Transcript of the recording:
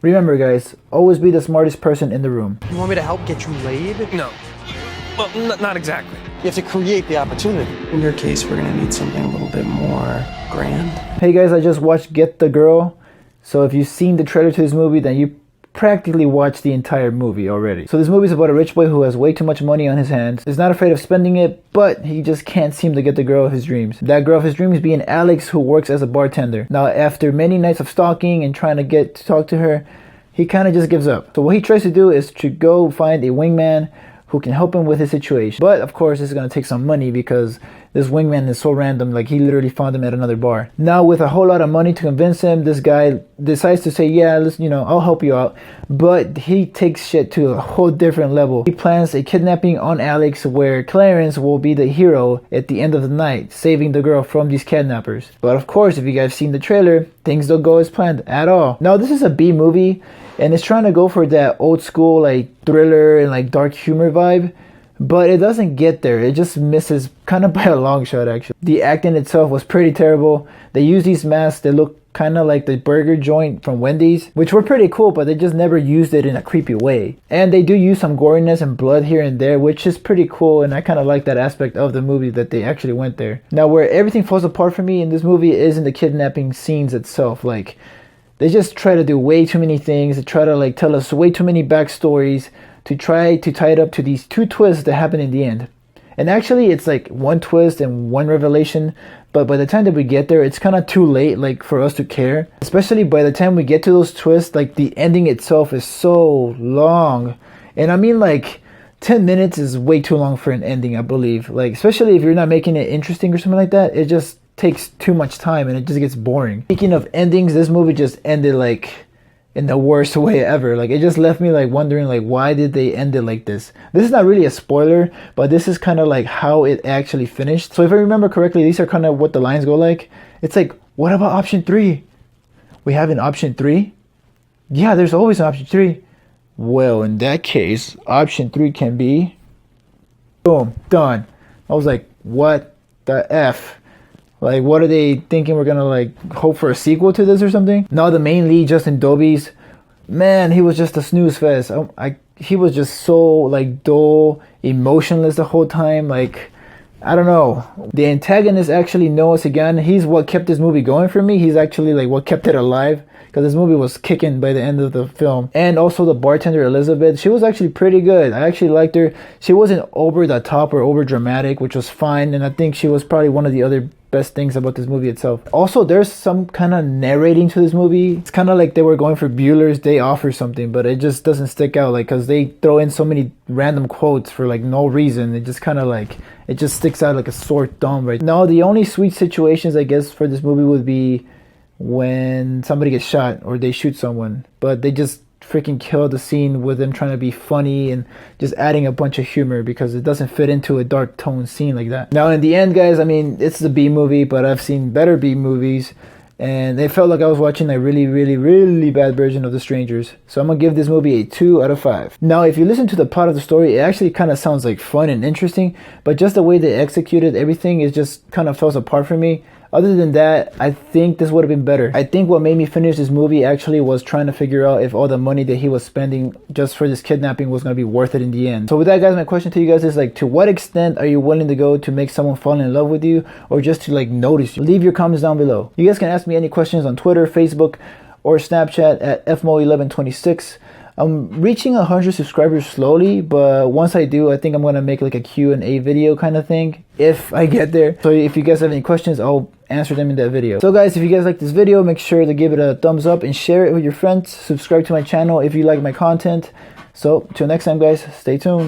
Remember guys, always be the smartest person in the room. You want me to help get you laid? No. Well, not exactly. You have to create the opportunity. In your case, we're gonna need something a little bit more grand. Hey guys, I just watched Get the Girl. So if you've seen the trailer to this movie, then you practically watched the entire movie already. So this movie is about a rich boy who has way too much money on his hands. He's not afraid of spending it, but he just can't seem to get the girl of his dreams. That girl of his dreams being Alex, who works as a bartender. Now after many nights of stalking and trying to get to talk to her, he kind of just gives up. So what he tries to do is to go find a wingman who can help him with his situation. But of course it's going to take some money because this wingman is so random, like he literally found him at another bar. Now with a whole lot of money to convince him, this guy decides to say, yeah, listen, I'll help you out. But he takes shit to a whole different level. He plans a kidnapping on Alex where Clarence will be the hero at the end of the night, saving the girl from these kidnappers. But of course, if you guys seen the trailer, things don't go as planned at all. Now this is a B movie and it's trying to go for that old school like thriller and like dark humor vibe. But it doesn't get there. It just misses kind of by a long shot actually. The acting itself was pretty terrible. They use these masks that look kind of like the burger joint from Wendy's, which were pretty cool, but they just never used it in a creepy way. And they do use some goriness and blood here and there, which is pretty cool, and I kind of like that aspect of the movie that they actually went there. Now where everything falls apart for me in this movie is in the kidnapping scenes itself. Like they just try to do way too many things. They try to like tell us way too many backstories to try to tie it up to these two twists that happen in the end. And actually it's like one twist and one revelation, but by the time that we get there, it's kind of too late like for us to care. Especially by the time we get to those twists, like the ending itself is so long. And I mean like 10 minutes is way too long for an ending, I believe. Like especially if you're not making it interesting or something like that, it just takes too much time and it just gets boring. Speaking of endings, this movie just ended like in the worst way ever. Like it just left me like wondering like why did they end it like this. This is not really a spoiler, but this is kind of like how it actually finished. So if I remember correctly, these are kind of what the lines go like. It's like, what about option 3? We have an option 3? Yeah, there's always an option 3. Well, in that case, option 3 can be boom, done. I was like, what the F? Like, what are they thinking? We're gonna like hope for a sequel to this or something? No, the main lead, Justin Dobies, man, he was just a snooze fest. He was just so like dull, emotionless the whole time. Like, I don't know. The antagonist actually Noah Segan. He's what kept this movie going for me. He's actually like what kept it alive. Because this movie was kicking by the end of the film. And also the bartender Elizabeth, she was actually pretty good. I actually liked her. She wasn't over the top or over dramatic, which was fine. And I think she was probably one of the other best things about this movie itself. Also, there's some kind of narrating to this movie. It's kind of like they were going for Bueller's Day Off or something, but it just doesn't stick out. Like, because they throw in so many random quotes for like no reason. It just kind of like, it just sticks out like a sore thumb right now. The only sweet situations I guess for this movie would be when somebody gets shot or they shoot someone, but they just freaking kill the scene with them trying to be funny and just adding a bunch of humor because it doesn't fit into a dark tone scene like that. Now in the end guys, I mean it's a B movie, but I've seen better B movies and it felt like I was watching a really bad version of The Strangers. So I'm gonna give this movie a 2 out of 5. Now if you listen to the plot of the story, it actually kind of sounds like fun and interesting, but just the way they executed everything, it just kind of falls apart for me. Other than that, I think this would have been better. I think what made me finish this movie actually was trying to figure out if all the money that he was spending just for this kidnapping was going to be worth it in the end. So with that guys, my question to you guys is like, to what extent are you willing to go to make someone fall in love with you or just to like notice you? Leave your comments down below. You guys can ask me any questions on Twitter, Facebook, or Snapchat at FMO1126. I'm reaching 100 subscribers slowly, but once I do, I think I'm going to make like a Q&A video kind of thing if I get there. So if you guys have any questions, I'll answer them in that video. So guys, if you guys like this video, make sure to give it a thumbs up and share it with your friends. Subscribe to my channel if you like my content. So till next time guys, stay tuned.